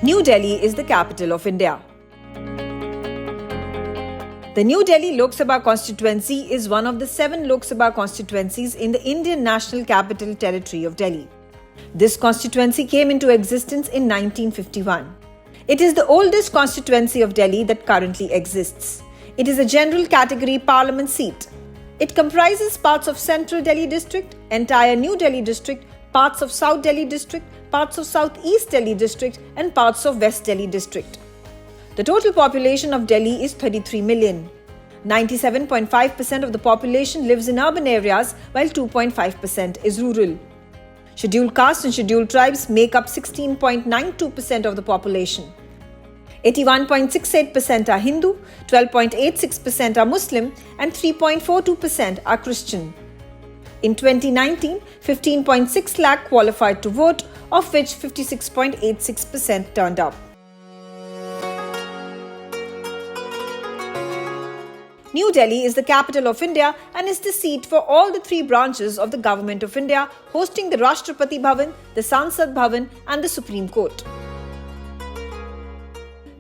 New Delhi is the capital of India. The New Delhi Lok Sabha constituency is one of the 7 Lok Sabha constituencies in the Indian National Capital Territory of Delhi. This constituency came into existence in 1951. It is the oldest constituency of Delhi that currently exists. It is a general category parliament seat. It comprises parts of Central Delhi district, entire New Delhi district, parts of South Delhi district, parts of South East Delhi district and parts of West Delhi district. The total population of Delhi is 33 million. 97.5% of the population lives in urban areas while 2.5% is rural. Scheduled castes and scheduled tribes make up 16.92% of the population. 81.68% are Hindu, 12.86% are Muslim and 3.42% are Christian. In 2019, 15.6 lakh qualified to vote, of which 56.86% turned up. New Delhi is the capital of India and is the seat for all the 3 branches of the Government of India, hosting the Rashtrapati Bhavan, the Sansad Bhavan and the Supreme Court.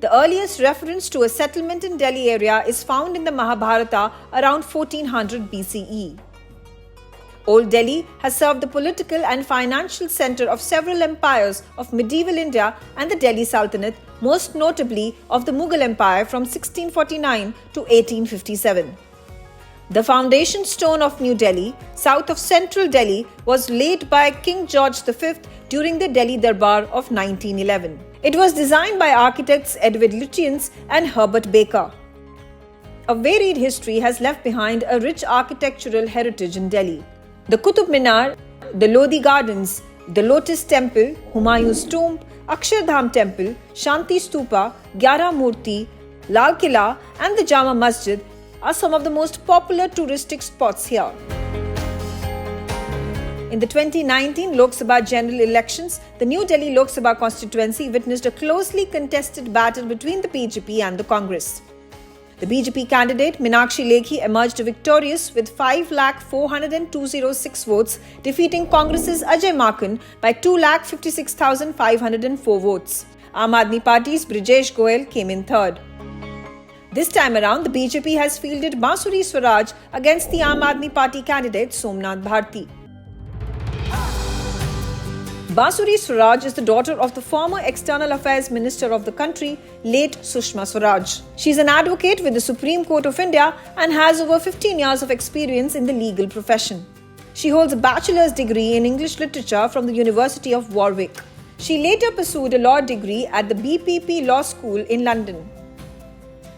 The earliest reference to a settlement in Delhi area is found in the Mahabharata around 1400 BCE. Old Delhi has served the political and financial centre of several empires of medieval India and the Delhi Sultanate, most notably of the Mughal Empire from 1649 to 1857. The foundation stone of New Delhi, south of central Delhi, was laid by King George V during the Delhi Darbar of 1911. It was designed by architects Edward Lutyens and Herbert Baker. A varied history has left behind a rich architectural heritage in Delhi. The Qutub Minar, the Lodi Gardens, the Lotus Temple, Humayun's Tomb, Akshardham Temple, Shanti Stupa, Gyara Murti, Lal Killa and the Jama Masjid are some of the most popular touristic spots here. In the 2019 Lok Sabha general elections, the New Delhi Lok Sabha constituency witnessed a closely contested battle between the BJP and the Congress. The BJP candidate Meenakshi Lekhi emerged victorious with 5,04,206 votes, defeating Congress's Ajay Maken by 2,56,504 votes. Aam Aadmi Party's Brijesh Goyal came in third. This time around, the BJP has fielded Bansuri Swaraj against the Aam Aadmi Party candidate Somnath Bharti. Bansuri Swaraj is the daughter of the former External Affairs Minister of the country, late Sushma Swaraj. She is an advocate with the Supreme Court of India and has over 15 years of experience in the legal profession. She holds a bachelor's degree in English literature from the University of Warwick. She later pursued a law degree at the BPP Law School in London.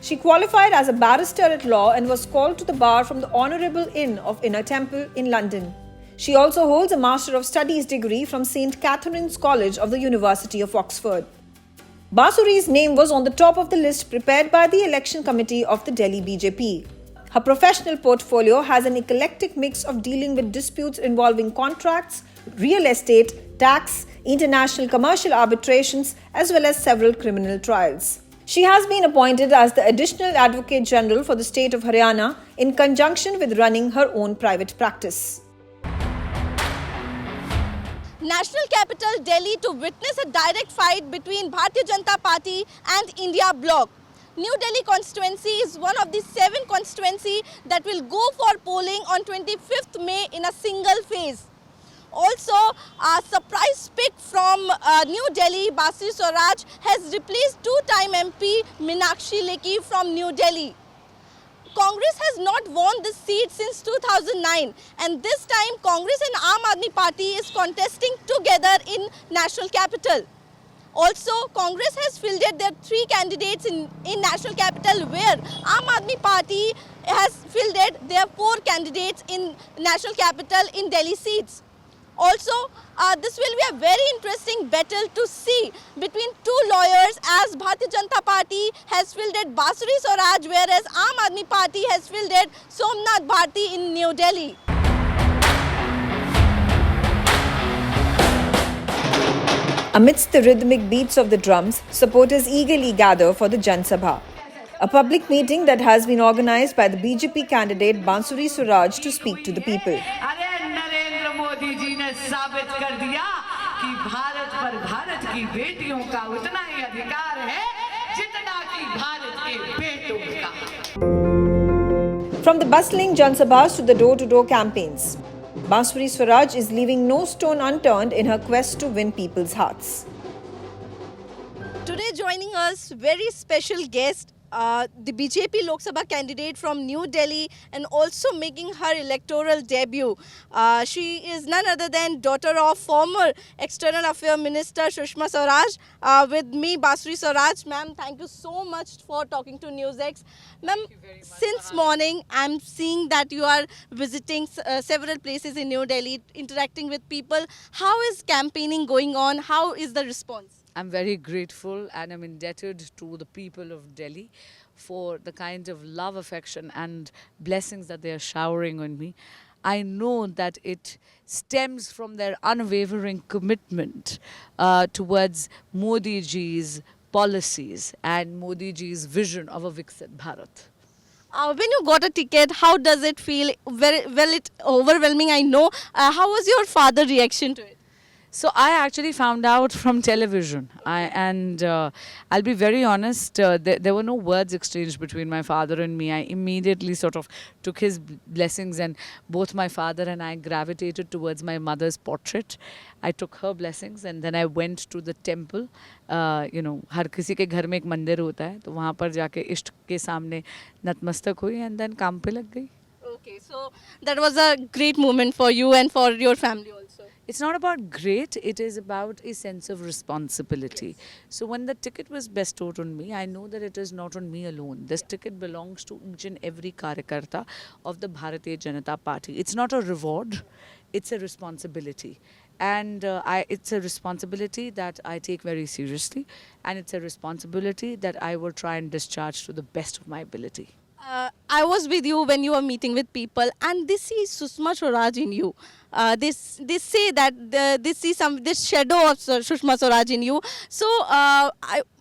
She qualified as a barrister at law and was called to the bar from the Honourable Inn of Inner Temple in London. She also holds a Master of Studies degree from St. Catherine's College of the University of Oxford. Bansuri's name was on the top of the list prepared by the election committee of the Delhi BJP. Her professional portfolio has an eclectic mix of dealing with disputes involving contracts, real estate, tax, international commercial arbitrations, as well as several criminal trials. She has been appointed as the Additional Advocate General for the state of Haryana in conjunction with running her own private practice. National capital Delhi to witness a direct fight between Bharatiya Janata Party and India Bloc. New Delhi constituency is one of the 7 constituencies that will go for polling on 25th May in a single phase. Also, a surprise pick from New Delhi, Bansuri Swaraj, has replaced 2-time MP Meenakshi Lekhi from New Delhi. Congress has not won this seat since 2009 and this time Congress and Aam Aadmi Party is contesting together in national capital. Also, Congress has fielded their 3 candidates in national capital where Aam Aadmi Party has fielded their 4 candidates in national capital in Delhi seats. Also, this will be a very interesting battle to see between 2 lawyers as Bharatiya Janata Party has fielded Bansuri Swaraj whereas Aam Aadmi Party has fielded Somnath Bharti in New Delhi. Amidst the rhythmic beats of the drums, supporters eagerly gather for the Jan Sabha, a public meeting that has been organized by the BJP candidate Bansuri Swaraj to speak to the people. Modi ji ने साबित कर दिया कि भारत पर भारत की बेटियों का उतना ही अधिकार है जितना कि भारत के बेटों का। From the bustling Jansabhas to the door-to-door campaigns, Bansuri Swaraj is leaving no stone unturned in her quest to win people's hearts. Today joining us, very special guest, the BJP Lok Sabha candidate from New Delhi and also making her electoral debut. She is none other than daughter of former External Affairs Minister Sushma Swaraj. With me, Bansuri Swaraj. Ma'am, thank you so much for talking to NewsX. Ma'am, since morning, I'm seeing that you are visiting several places in New Delhi, interacting with people. How is campaigning going on? How is the response? I'm very grateful and I'm indebted to the people of Delhi for the kind of love, affection and blessings that they are showering on me. I know that it stems from their unwavering commitment towards Modi ji's policies and Modi ji's vision of a Viksit Bharat. When you got a ticket, how does it feel? Very well, it's overwhelming, I know. How was your father reaction to it? So I actually found out from television, I'll be very honest. There were no words exchanged between my father and me. I immediately sort of took his blessings, and both my father and I gravitated towards my mother's portrait. I took her blessings, and then I went to the temple. हर किसी के घर में एक मंदिर होता है, तो वहाँ पर जाके इष्ट के सामने नतमस्तक हुई, and then काम पे लग गई. Okay, so that was a great moment for you and for your family also. It's not about great, it is about a sense of responsibility. Yes. So when the ticket was bestowed on me, I know that it is not on me alone. This ticket belongs to each and every Karyakarta of the Bharatiya Janata Party. It's not a reward, it's a responsibility. And it's a responsibility that I take very seriously, and it's a responsibility that I will try and discharge to the best of my ability. I was with you when you were meeting with people, and they see Sushma Swaraj in you. They say that they see this shadow of Sushma Swaraj in you. So,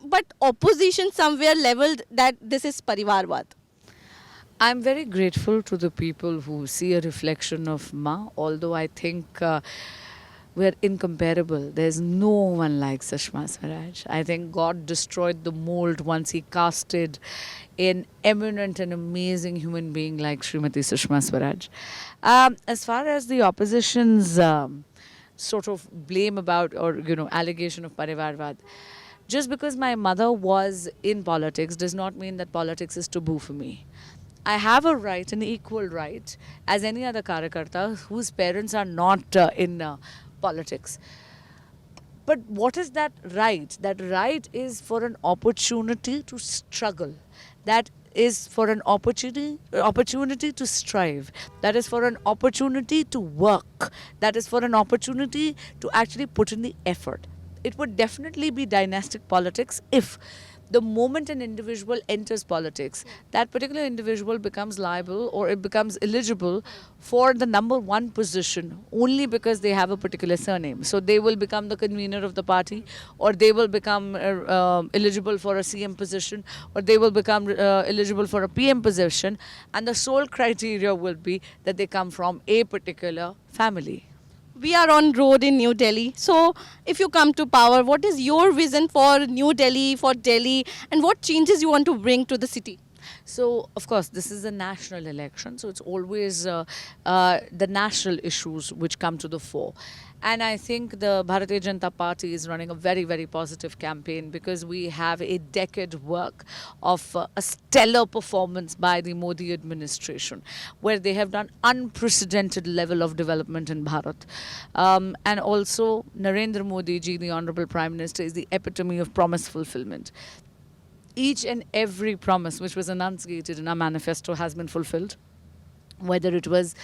but opposition somewhere leveled that this is Parivarvad. I'm very grateful to the people who see a reflection of Ma, although I think we're incomparable. There's no one like Sushma Swaraj. I think God destroyed the mold once he casted an eminent and amazing human being like Srimati Sushma Swaraj. As far as the opposition's sort of blame about, or allegation of Parivarvad, just because my mother was in politics does not mean that politics is taboo for me. I have a right, an equal right, as any other Karyakarta whose parents are not in politics. But what is that right? That right is for an opportunity to struggle. That is for an opportunity to strive. That is for an opportunity to work. That is for an opportunity to actually put in the effort. It would definitely be dynastic politics if the moment an individual enters politics, that particular individual becomes liable or it becomes eligible for the number one position only because they have a particular surname. So they will become the convener of the party, or they will become eligible for a CM position, or they will become eligible for a PM position, and the sole criteria will be that they come from a particular family. We are on road in New Delhi. So if you come to power, what is your vision for New Delhi, for Delhi, and what changes you want to bring to the city? So, of course, this is a national election, so it's always the national issues which come to the fore. And I think the Bharatiya Janata Party is running a very, very positive campaign because we have a decade work of a stellar performance by the Modi administration, where they have done unprecedented level of development in Bharat. And also, Narendra Modi ji, the Honorable Prime Minister, is the epitome of promise fulfillment. Each and every promise which was enunciated in our manifesto has been fulfilled, whether it was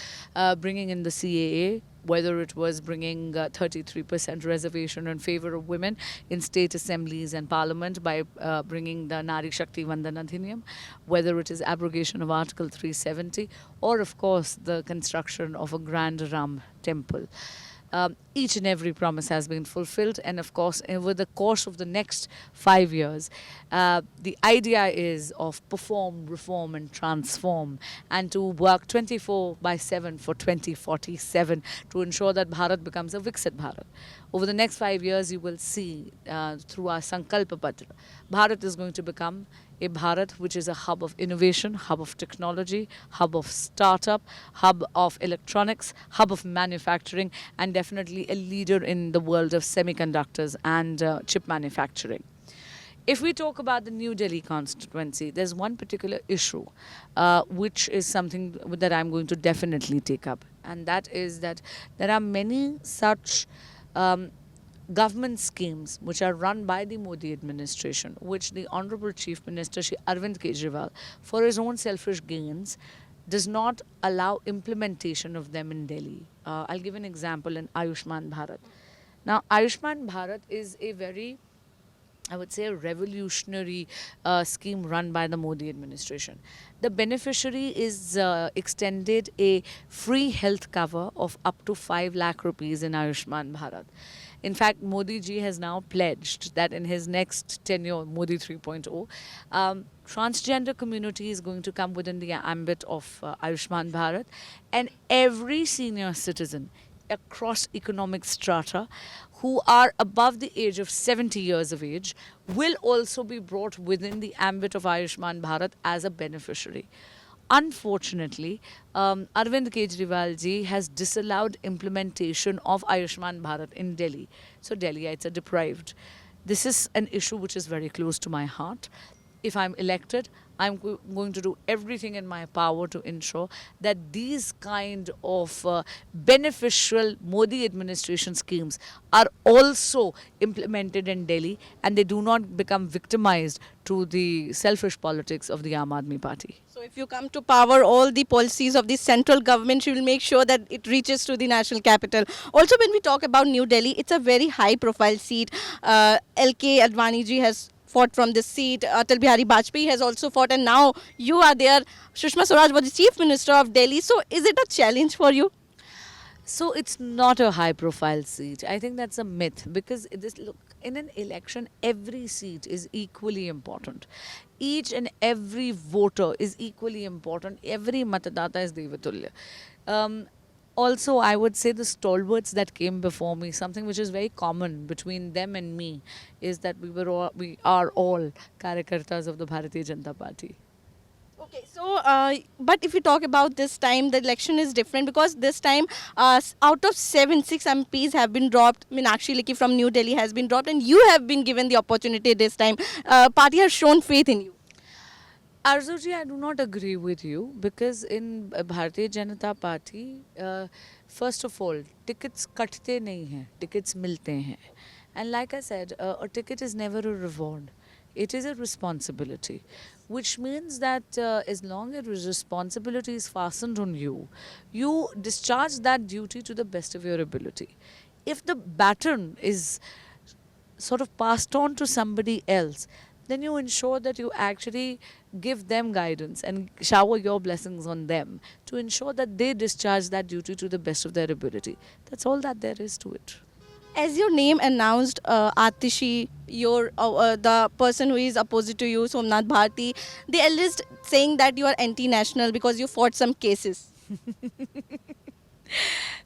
bringing in the CAA, whether it was bringing 33% reservation in favor of women in state assemblies and parliament by bringing the Nari Shakti Vandan Adhiniyam, whether it is abrogation of Article 370, or of course the construction of a grand Ram temple. Each and every promise has been fulfilled, and of course, over the course of the next 5 years, the idea is of perform, reform, and transform, and to work 24/7 for 2047 to ensure that Bharat becomes a Viksit Bharat. Over the next 5 years, you will see through our Sankalpa Patra, Bharat is going to become a Bharat which is a hub of innovation, hub of technology, hub of startup, hub of electronics, hub of manufacturing, and definitely a leader in the world of semiconductors and chip manufacturing. If we talk about the New Delhi constituency, there's one particular issue which is something that I'm going to definitely take up, and that is that there are many such government schemes which are run by the Modi administration, which the Honorable Chief Minister Shri Arvind Kejriwal, for his own selfish gains, does not allow implementation of them in Delhi. I'll give an example in Ayushman Bharat. Now, Ayushman Bharat is a very, I would say, a revolutionary scheme run by the Modi administration. The beneficiary is extended a free health cover of up to 5 lakh rupees in Ayushman Bharat. In fact, Modi ji has now pledged that in his next tenure, Modi 3.0, transgender community is going to come within the ambit of Ayushman Bharat, and every senior citizen across economic strata who are above the age of 70 years of age will also be brought within the ambit of Ayushman Bharat as a beneficiary. Unfortunately, Arvind Kejriwal ji has disallowed implementation of Ayushman Bharat in Delhi. So Delhiites are deprived. This is an issue which is very close to my heart. If I'm elected, I'm going to do everything in my power to ensure that these kind of beneficial Modi administration schemes are also implemented in Delhi and they do not become victimized to the selfish politics of the Aam Aadmi Party. So if you come to power, all the policies of the central government, you will make sure that it reaches to the national capital. Also, when we talk about New Delhi, it's a very high profile seat. LK Advani ji has fought from this seat. Atal Bihari Vajpayee has also fought, and now you are there. Sushma Swaraj was the Chief Minister of Delhi. So is it a challenge for you? So it's not a high profile seat. I think that's a myth, because look, in an election, every seat is equally important. Each and every voter is equally important. Every matadata is devatulya. Also, I would say the stalwarts that came before me, something which is very common between them and me, is that we are all Karyakartas of the Bharatiya Janata Party. Okay, so but if you talk about this time, the election is different, because this time out of 6 MPs have been dropped. Meenakshi Lekhi from New Delhi has been dropped, and you have been given the opportunity this time. Party has shown faith in you. Arzuji, I do not agree with you, because in Bharatiya Janata Party, first of all, tickets katte nahi hai, tickets milte hain. And like I said, a ticket is never a reward. It is a responsibility, which means that as long as responsibility is fastened on you, you discharge that duty to the best of your ability. If the baton is sort of passed on to somebody else, then you ensure that you actually give them guidance and shower your blessings on them to ensure that they discharge that duty to the best of their ability. That's all that there is to it. As your name announced, Atishi, the person who is opposite to you, Somnath Bharti, the eldest saying that you are anti-national because you fought some cases.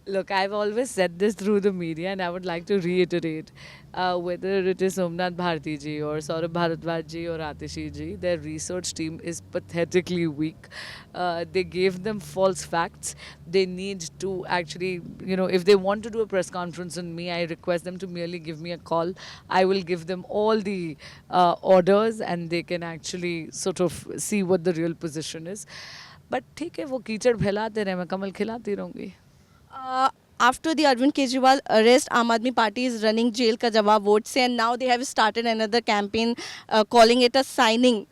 Look, I've always said this through the media, and I would like to reiterate, whether it is Somnath Bharti ji or Saurabh Bharadwaj ji or Atishi ji, their research team is pathetically weak. They gave them false facts. They need to actually, if they want to do a press conference on me, I request them to merely give me a call. I will give them all the orders, and they can actually sort of see what the real position is. But ठीक है, वो कीचड़ फैलाते रहे, मैं कमल खिलाती रहूँगी. After the Arvind Kejriwal arrest, Aam Aadmi Party is running jail ka jawab vote se, and now they have started another campaign calling it a signing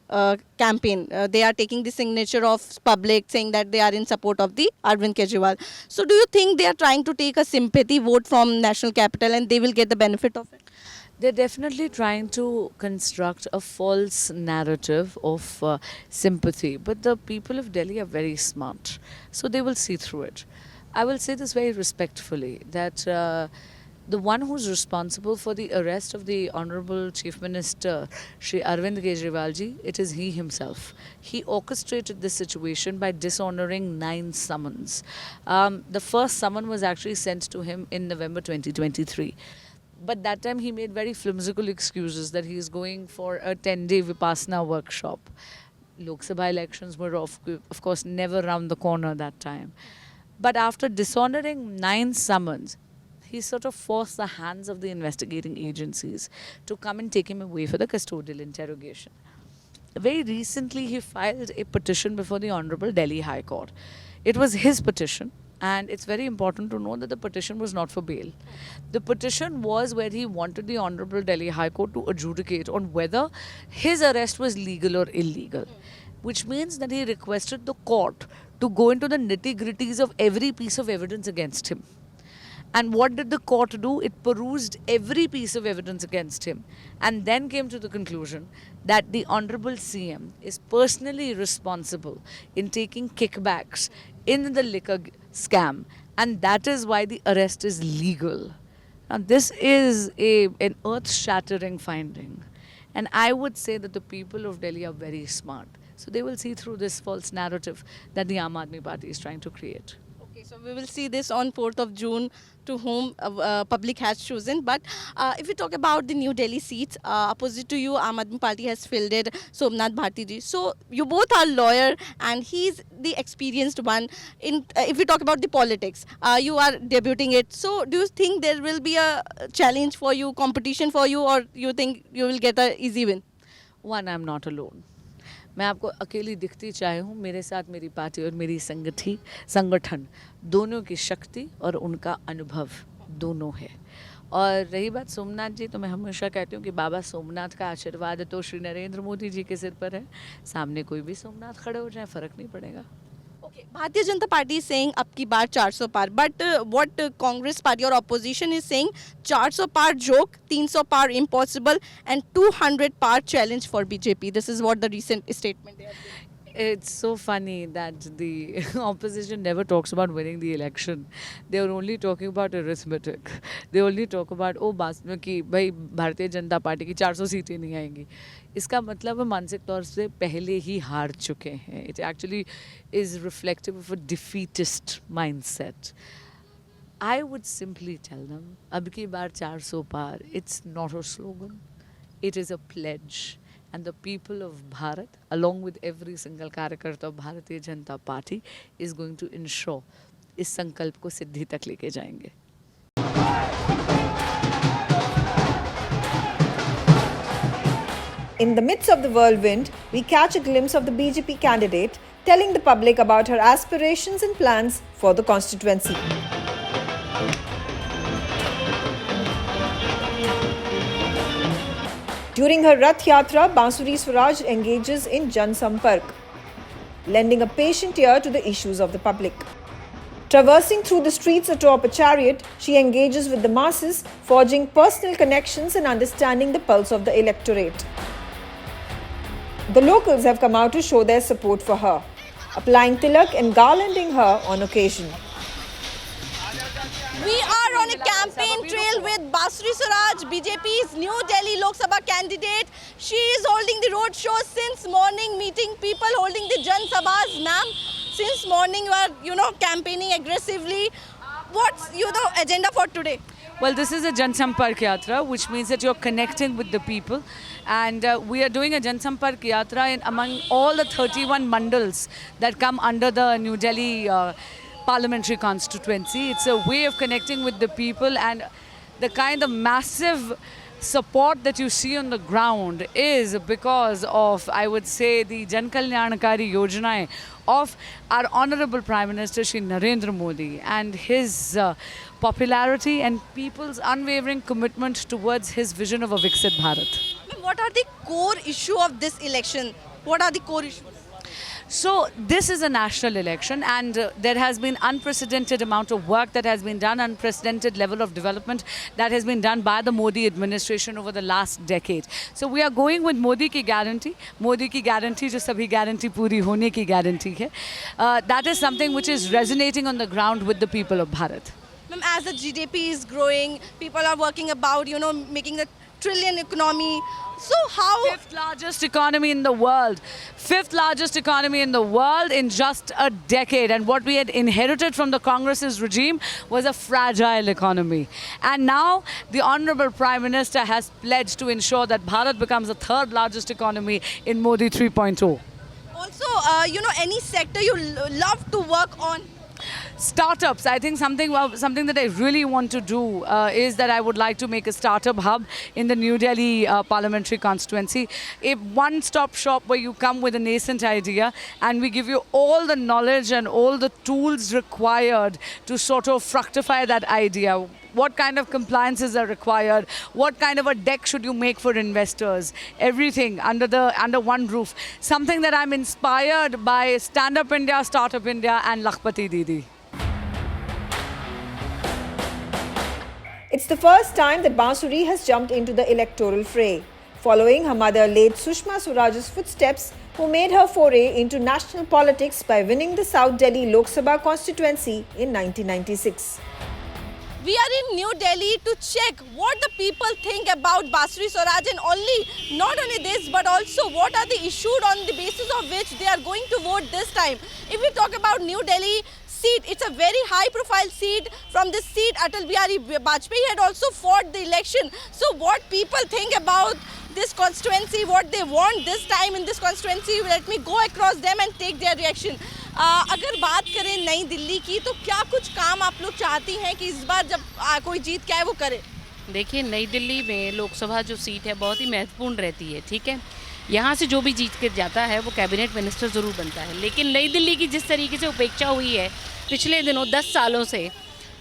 campaign. They are taking the signature of public saying that they are in support of the Arvind Kejriwal. So do you think they are trying to take a sympathy vote from national capital and they will get the benefit of it? They're definitely trying to construct a false narrative of sympathy. But the people of Delhi are very smart, so they will see through it. I will say this very respectfully that the one who's responsible for the arrest of the Honorable Chief Minister, Shri Arvind Kejriwal ji, it is he himself. He orchestrated this situation by dishonoring 9 summons. The first summon was actually sent to him in November 2023. But that time he made very flimsical excuses that he is going for a 10-day Vipassana workshop. Lok Sabha elections were of course never round the corner that time. But after dishonoring 9 summons, he sort of forced the hands of the investigating agencies to come and take him away for the custodial interrogation. Very recently, he filed a petition before the Honorable Delhi High Court. It was his petition, and it's very important to know that the petition was not for bail. The petition was where he wanted the Honorable Delhi High Court to adjudicate on whether his arrest was legal or illegal, which means that he requested the court to go into the nitty-gritties of every piece of evidence against him. And what did the court do? It perused every piece of evidence against him and then came to the conclusion that the Honorable CM is personally responsible in taking kickbacks in the liquor scam, and that is why the arrest is legal. Now, this is an earth-shattering finding. And I would say that the people of Delhi are very smart. So they will see through this false narrative that the Aam Aadmi Party is trying to create. Okay, so we will see this on 4th of June to whom public has chosen. But if we talk about the New Delhi seats, opposite to you, Aam Aadmi Party has fielded Somnath Bharti ji. So you both are lawyer and he's the experienced one. If we talk about the politics, you are debuting it. So do you think there will be a challenge for you, competition for you, or you think you will get an easy win? One, I'm not alone. मैं आपको अकेली दिखती चाहे हूँ, मेरे साथ मेरी party और मेरी संगठन दोनों की शक्ति और उनका अनुभव दोनों है. और रही बात सोमनाथ जी, तो मैं हमेशा कहती हूँ कि बाबा सोमनाथ का आशीर्वाद तो श्री नरेंद्र मोदी जी के सिर पर है. सामने कोई भी सोमनाथ खड़े हो जाए, फ़र्क नहीं पड़ेगा. Okay, Bharatiya Janata Party is saying ab ki baar 400 par, but what Congress party or opposition is saying 400 par joke, 300 par impossible, and 200 par challenge for BJP. This is what the recent statement they have given. It's so funny that the opposition never talks about winning the election. They are only talking about arithmetic. They only talk about कि भाई Bharatiya Janata party की 400 सीटें नहीं आएंगी. इसका मतलब है मानसिक तौर से पहले ही हार चुके हैं. It actually is reflective of a defeatist mindset. I would simply tell them, अब की बार 400 पार. It's not a slogan. It is a pledge. And the people of Bharat, along with every single कार्यकर्ता of Bharatiya Janata Party, is going to ensure इस संकल्प को सिद्धि तक लेके जाएंगे. In the midst of the whirlwind, we catch a glimpse of the BJP candidate telling the public about her aspirations and plans for the constituency. During her Rath Yatra, Bansuri Swaraj engages in Jan Sampark, lending a patient ear to the issues of the public. Traversing through the streets atop a chariot, she engages with the masses, forging personal connections and understanding the pulse of the electorate. The locals have come out to show their support for her, applying tilak and garlanding her on occasion. We are on a campaign trail with Bansuri Swaraj, BJP's New Delhi Lok Sabha candidate. She is holding the road show since morning, meeting people, holding the Jan Sabhas. Ma'am, since morning you are, campaigning aggressively. What's, agenda for today? Well, this is a Jan Sampark Yatra, which means that you're connecting with the people. And we are doing a Jan Sampark Yatra among all the 31 mandals that come under the New Delhi parliamentary constituency. It's a way of connecting with the people, and the kind of massive support that you see on the ground is because of, I would say, the Jan Kalyankari Yojanaएं of our Honorable Prime Minister Shri Narendra Modi, and his popularity and people's unwavering commitment towards his vision of a Viksit Bharat. What are the core issue of this election? What are the core issues? So this is a national election, and there has been unprecedented amount of work that has been done, unprecedented level of development that has been done by the Modi administration over the last decade. So we are going with Modi ki guarantee जो सभी guarantee पूरी होने की guarantee है. That is something which is resonating on the ground with the people of Bharat. Ma'am, as the GDP is growing, people are working about, making the trillion economy. So how... Fifth largest economy in the world. Fifth largest economy in the world in just a decade. And what we had inherited from the Congress's regime was a fragile economy. And now the Honorable Prime Minister has pledged to ensure that Bharat becomes the third largest economy in Modi 3.0. Also, any sector you love to work on? Startups. I think something that I really want to do is that I would like to make a startup hub in the New Delhi parliamentary constituency. A one-stop shop where you come with a nascent idea and we give you all the knowledge and all the tools required to sort of fructify that idea. What kind of compliances are required? What kind of a deck should you make for investors? Everything under one roof. Something that I'm inspired by Stand Up India, Startup India and Lakhpati Didi. It's the first time that Bansuri has jumped into the electoral fray, following her mother late Sushma Swaraj's footsteps, who made her foray into national politics by winning the South Delhi Lok Sabha constituency in 1996. We are in New Delhi to check what the people think about Bansuri Swaraj, and not only this, but also what are the issues on the basis of which they are going to vote this time. If we talk about New Delhi seat, it's a very high profile seat. From this seat, Atal Bihari Vajpayee had also fought the election. So what people think about this constituency, what they want this time in this constituency, let me go across them and take their reaction. अगर बात करें नई दिल्ली की, तो क्या कुछ काम आप लोग चाहती हैं कि इस बार जब कोई जीत के आए वो करे? देखिए, नई दिल्ली में लोकसभा जो सीट है बहुत ही महत्वपूर्ण रहती है, ठीक है। यहाँ से जो भी जीत के जाता है वो कैबिनेट मिनिस्टर ज़रूर बनता है, लेकिन नई दिल्ली की जिस तरीके से उपेक्षा हुई है पिछले दिनों 10 सालों से,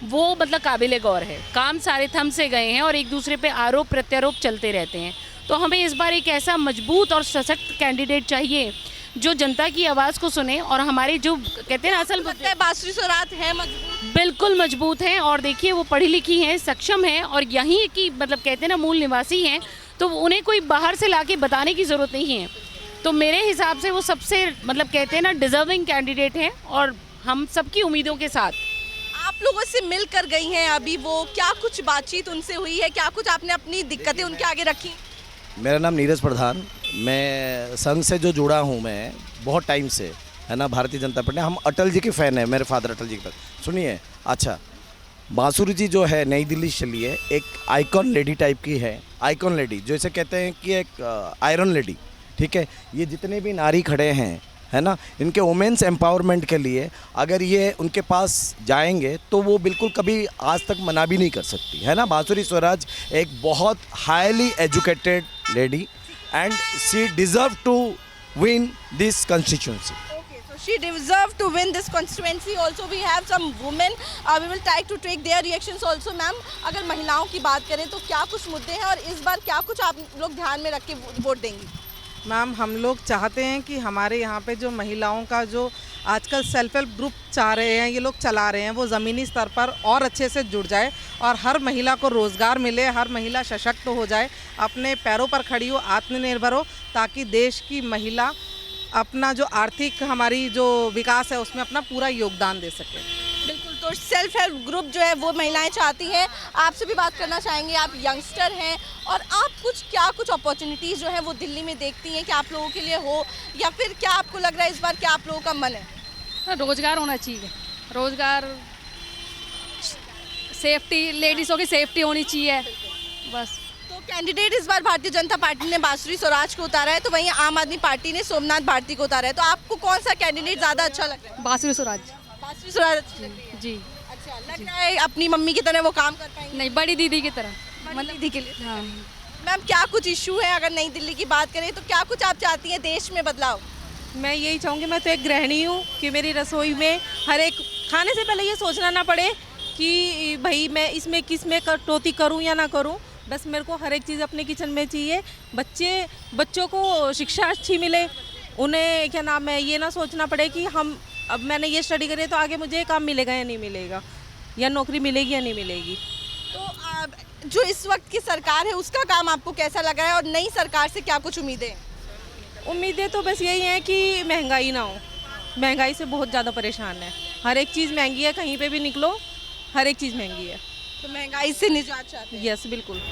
वो मतलब काबिले गौर है। काम सारे थम से गए हैं और एक दूसरे पे आरोप प्रत्यारोप चलते रहते हैं। तो हमें इस बार एक ऐसा मजबूत और सशक्त कैंडिडेट चाहिए जो जनता की आवाज़ को सुने, और हमारे जो कहते हैं ना असल लगता है बांसुरी स्वराज है मजबूत, बिल्कुल मजबूत हैं। और देखिए वो पढ़ी लिखी हैं, सक्षम हैं और यहीं की मतलब कहते हैं ना मूल निवासी हैं, तो उन्हें कोई बाहर से लाके बताने की ज़रूरत नहीं है। तो मेरे हिसाब से वो सबसे मतलब कहते हैं ना डिज़र्विंग कैंडिडेट हैं और हम सबकी उम्मीदों के साथ। आप लोगों से मिल कर गई हैं अभी, वो क्या कुछ बातचीत उनसे हुई है, क्या कुछ आपने अपनी दिक्कतें उनके आगे रखी? मेरा नाम नीरज प्रधान, मैं संघ से जो जुड़ा हूँ मैं बहुत टाइम से, है ना, भारतीय जनता पार्टी। हम अटल जी के फ़ैन हैं, मेरे फादर अटल जी के पास। सुनिए, अच्छा, बांसुरी जी जो है नई दिल्ली से चली है, एक आइकॉन लेडी टाइप की है। आइकॉन लेडी जैसे कहते हैं कि एक आयरन लेडी, ठीक है। ये जितने भी नारी खड़े हैं, है ना, इनके वुमेंस एम्पावरमेंट के लिए अगर ये उनके पास जाएंगे तो वो बिल्कुल कभी आज तक मना भी नहीं कर सकती, है ना। बांसुरी स्वराज एक बहुत highly educated lady and she deserved to win this constituency. Okay, so she deserved to win this constituency. Also we have some women, we will try to take their reactions also. Ma'am, अगर महिलाओं की बात करें तो क्या कुछ मुद्दे हैं और इस बार क्या कुछ आप लोग ध्यान में रख के वोट देंगी? मैम, हम लोग चाहते हैं कि हमारे यहाँ पे जो महिलाओं का जो आजकल सेल्फ हेल्प ग्रुप चाह रहे हैं, ये लोग चला रहे हैं, वो ज़मीनी स्तर पर और अच्छे से जुड़ जाए और हर महिला को रोज़गार मिले, हर महिला सशक्त हो जाए, अपने पैरों पर खड़ी हो, आत्मनिर्भर हो, ताकि देश की महिला अपना जो आर्थिक हमारी जो विकास है उसमें अपना पूरा योगदान दे सके। बिल्कुल, तो सेल्फ हेल्प ग्रुप जो है वो महिलाएं चाहती हैं। आपसे भी बात करना चाहेंगे, आप यंगस्टर हैं और आप क्या कुछ अपॉर्चुनिटीज़ जो है वो दिल्ली में देखती हैं कि आप लोगों के लिए हो, या फिर क्या आपको लग रहा है इस बार क्या आप लोगों का मन है? रोज़गार होना चाहिए, रोज़गार, सेफ्टी, लेडीज़ों की सेफ्टी होनी चाहिए बस। तो कैंडिडेट इस बार भारतीय जनता पार्टी ने बांसुरी स्वराज को उतारा है, तो वहीं आम आदमी पार्टी ने सोमनाथ भारती को उतारा है, तो आपको कौन सा कैंडिडेट ज़्यादा अच्छा लग रहा है? बांसुरी स्वराज। बांसुरी स्वराज जी। अच्छा लग रहा है अपनी मम्मी की तरह वो काम कर पाएंगे? नहीं, बड़ी दीदी की तरह, मतलब दीदी के लिए। हाँ। मैम, क्या कुछ इशू है अगर नई दिल्ली की बात करें तो क्या कुछ आप चाहती हैं देश में बदलाव? मैं यही चाहूँगी, मैं तो एक गृहिणी हूँ, कि मेरी रसोई में हर एक खाने से पहले ये सोचना ना पड़े कि भाई मैं इसमें किस में कटौती करूँ या ना करूँ। बस मेरे को हर एक चीज़ अपने किचन में चाहिए। बच्चों को शिक्षा अच्छी मिले, उन्हें क्या नाम है ये ना सोचना पड़े कि हम अब मैंने ये स्टडी करी है तो आगे मुझे काम मिलेगा या नहीं मिलेगा, या नौकरी मिलेगी या नहीं मिलेगी। तो जो इस वक्त की सरकार है उसका काम आपको कैसा लग रहा है और नई सरकार से क्या कुछ उम्मीदें हैं? उम्मीदें तो बस यही हैं कि महंगाई ना हो, महंगाई से बहुत ज़्यादा परेशान है, हर एक चीज़ महंगी है, कहीं पे भी निकलो हर एक चीज़ महंगी है। तो महंगाई से निजात चाहते हैं? यस बिल्कुल।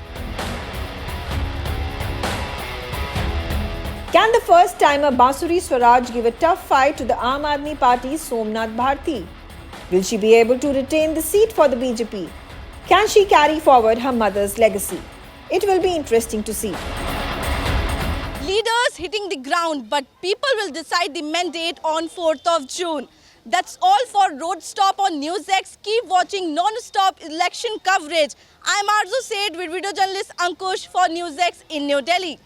Can the first timer Basuri Swaraj give a tough fight to the Aam Aadmi Party's Somnath Bharti? Will she be able to retain the seat for the BJP? Can she carry forward her mother's legacy? It will be interesting to see. Leaders hitting the ground, but people will decide the mandate on 4th of June. That's all for Road Stop on NewsX. Keep watching non-stop election coverage. I'm Arzu Said with video journalist Ankush for NewsX in New Delhi.